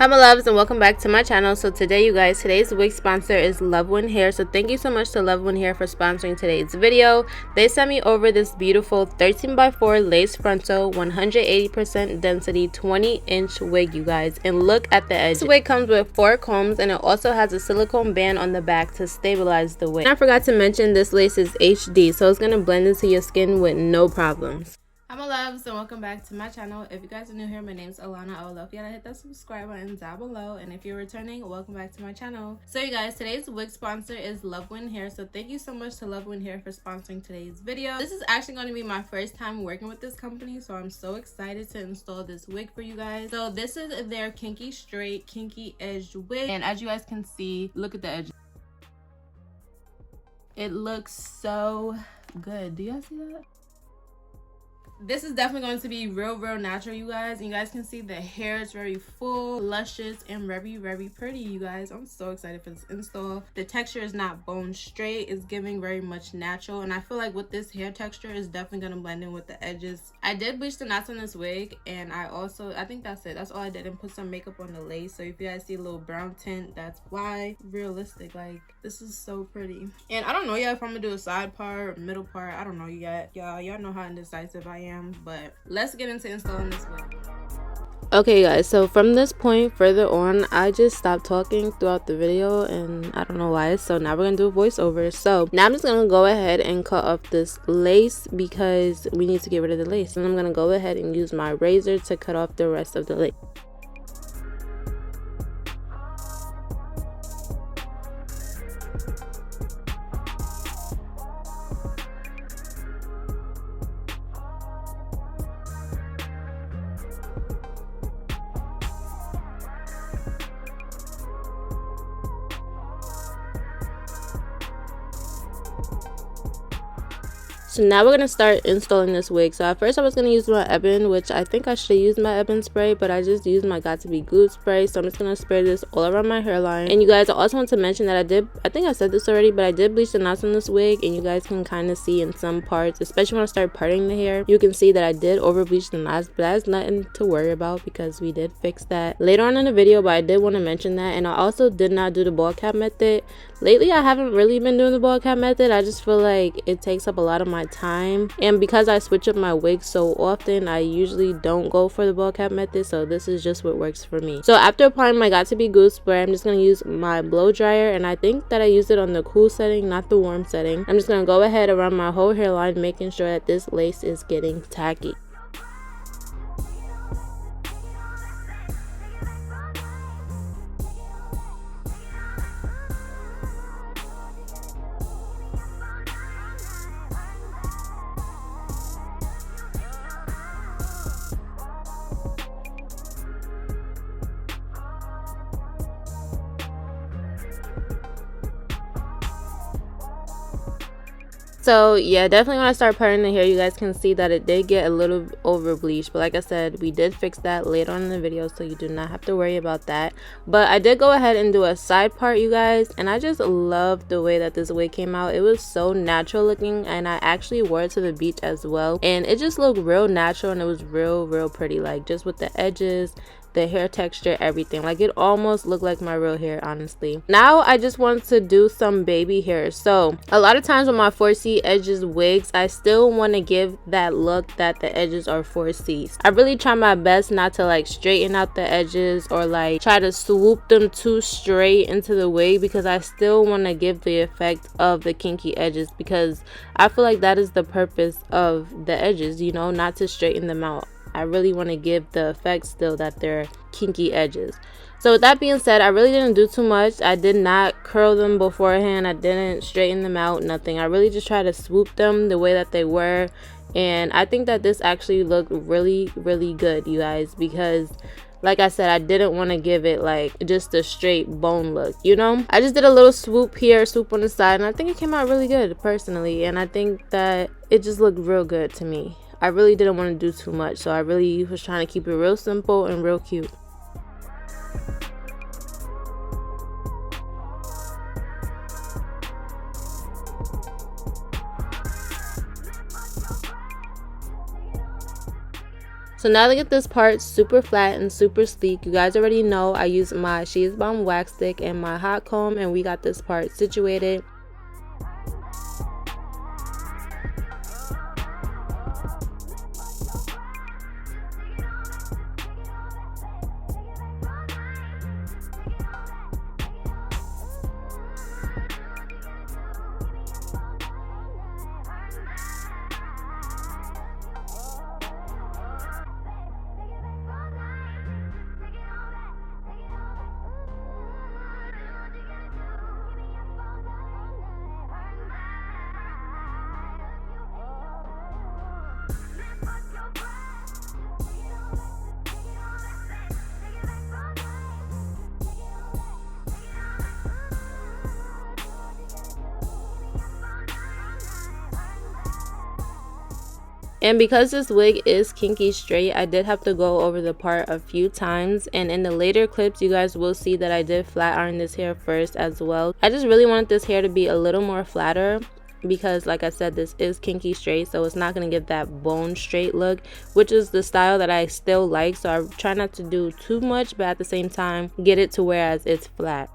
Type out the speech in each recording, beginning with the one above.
Hi my loves, and welcome back to my channel. So today you guys, today's wig sponsor is Luvwinhair. So thank you so much to Luvwinhair for sponsoring today's video. They sent me over this beautiful 13x4 lace frontal 180% density 20-inch wig, you guys, and look at the edge. This wig comes with 4 combs and it also has a silicone band on the back to stabilize the wig. And I forgot to mention this lace is HD, so it's gonna blend into your skin with no problems. Hi my loves, and welcome back to my channel. If you guys are new here, my name's Alana. I would love for you to hit that subscribe button down below, and if you're returning, welcome back to my channel. So you guys, today's wig sponsor is Luvwinhair. So thank you so much to Luvwinhair for sponsoring today's video. This is actually going to be my first time working with this company, so I'm so excited to install this wig for you guys. So this is their Kinky straight Kinky edged wig, and as you guys can see, look at the edge. It looks so good. Do you guys see that? This is definitely going to be real natural, you guys, and you guys can see the hair is very full, luscious, and very pretty, you guys. I'm so excited for this install. The texture is not bone straight, it's giving very much natural, and I feel like with this hair texture is definitely going to blend in with the edges. I did bleach the knots on this wig, and I think that's it. That's all I did, and put some makeup on the lace. So if you guys see a little brown tint, that's why. Realistic, like, this is so pretty. And I don't know yet if I'm gonna do a side part, middle part. I don't know yet, y'all know how indecisive I am, but let's get into installing this wig. Okay guys, so from this point further on, I just stopped talking throughout the video, and I don't know why. So now we're gonna do a voiceover. So now I'm just gonna go ahead and cut off this lace because we need to get rid of the lace, and I'm gonna go ahead and use my razor to cut off the rest of the lace. So now we're gonna start installing this wig. So at first I was gonna use my Ebon, which I think I should use my Ebon spray, but I just used my Got To Be Glued spray. So I'm just gonna spray this all around my hairline. And you guys, I also want to mention that I think I said this already, but I did bleach the knots on this wig, and you guys can kind of see in some parts, especially when I start parting the hair, you can see that I did over bleach the knots, but that's nothing to worry about because we did fix that later on in the video. But I did want to mention that. And I also did not do the ball cap method. Lately I haven't really been doing the ball cap method. I just feel like it takes up a lot of my time, and because I switch up my wig so often, I usually don't go for the ball cap method. So this is just what works for me. So after applying my Got To Be Glued spray, I'm just going to use my blow dryer, and I think that I used it on the cool setting, not the warm setting. I'm just going to go ahead around my whole hairline, making sure that this lace is getting tacky. So yeah, definitely when I start parting the hair, you guys can see that it did get a little over bleached, but like I said, we did fix that later on in the video, so you do not have to worry about that. But I did go ahead and do a side part, you guys, and I just love the way that this wig came out. It was so natural looking, and I actually wore it to the beach as well, and it just looked real natural, and it was real pretty, like just with the edges, the hair texture, everything. Like it almost looked like my real hair, honestly. Now I just want to do some baby hair. So a lot of times with my 4C edges wigs, I still want to give that look that the edges are 4Cs. I really try my best not to like straighten out the edges or like try to swoop them too straight into the wig, because I still want to give the effect of the kinky edges, because I feel like that is the purpose of the edges, you know, not to straighten them out. I really want to give the effect still that they're kinky edges. So with that being said, I really didn't do too much. I did not curl them beforehand. I didn't straighten them out, nothing. I really just tried to swoop them the way that they were. And I think that this actually looked really good, you guys, because like I said, I didn't want to give it like just a straight bone look, you know. I just did a little swoop here, swoop on the side, and I think it came out really good personally. And I think that it just looked real good to me. I really didn't want to do too much, so I really was trying to keep it real simple and real cute. So now to get this part super flat and super sleek, you guys already know I use my She's Bomb wax stick and my hot comb, and we got this part situated. And because this wig is kinky straight, I did have to go over the part a few times, and in the later clips you guys will see that I did flat iron this hair first as well. I just really wanted this hair to be a little more flatter because, like I said, this is kinky straight, so it's not going to give that bone straight look, which is the style that I still like. So I try not to do too much, but at the same time get it to whereas it's flat.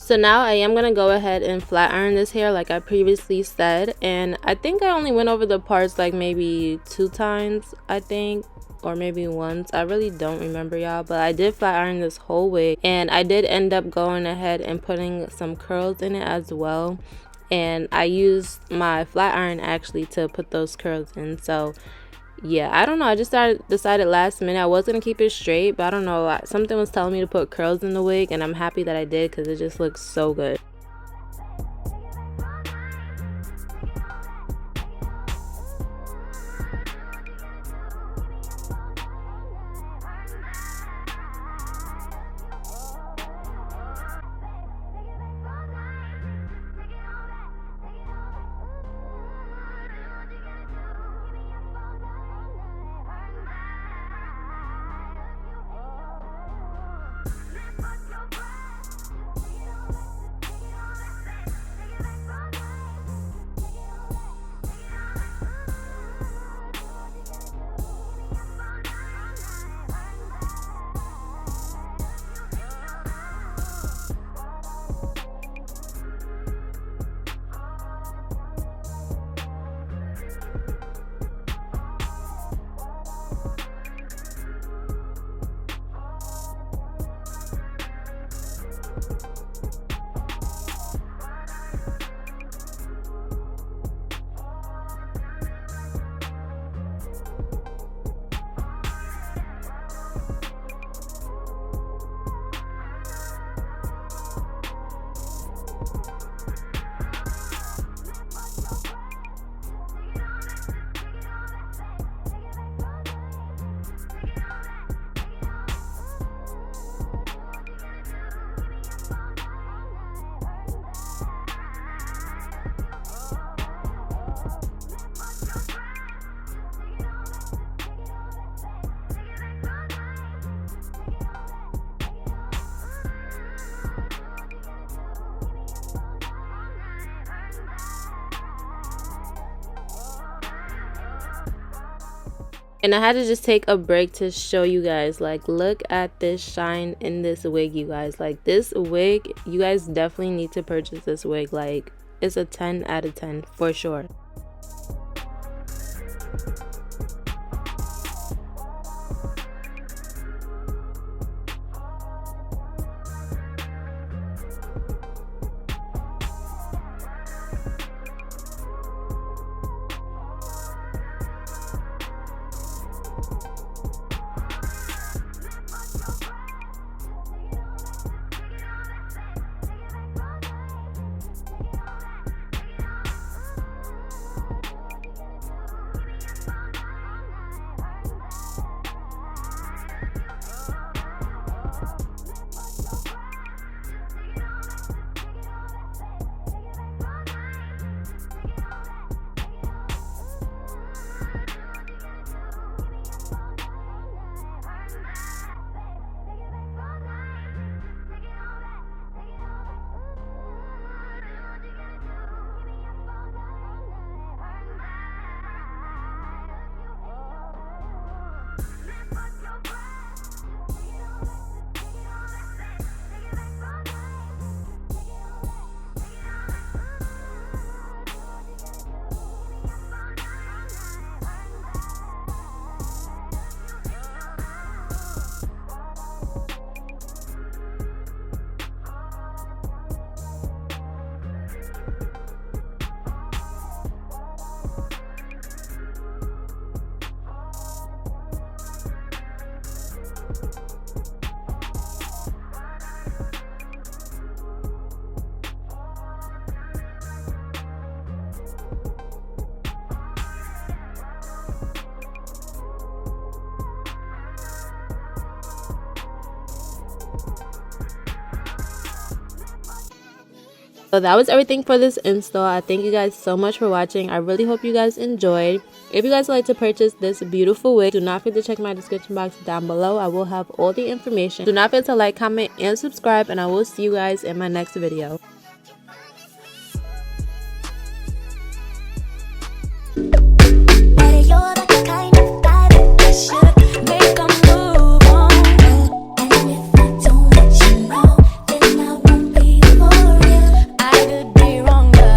So now I am going to go ahead and flat iron this hair like I previously said, and I think I only went over the parts like maybe 2 times, I think, or maybe once. I really don't remember, y'all, but I did flat iron this whole wig, and I did end up going ahead and putting some curls in it as well, and I used my flat iron actually to put those curls in. So yeah, I don't know, I just decided last minute I was gonna keep it straight, but I don't know, something was telling me to put curls in the wig, and I'm happy that I did because it just looks so good. And I had to just take a break to show you guys, like, look at this shine in this wig, you guys. Like, this wig, you guys definitely need to purchase this wig. Like, it's a 10 out of 10 for sure. So that was everything for this install. I thank you guys so much for watching. I really hope you guys enjoyed. If you guys would like to purchase this beautiful wig, do not forget to check my description box down below. I will have all the information. Do not forget to like, comment, and subscribe, and I will see you guys in my next video.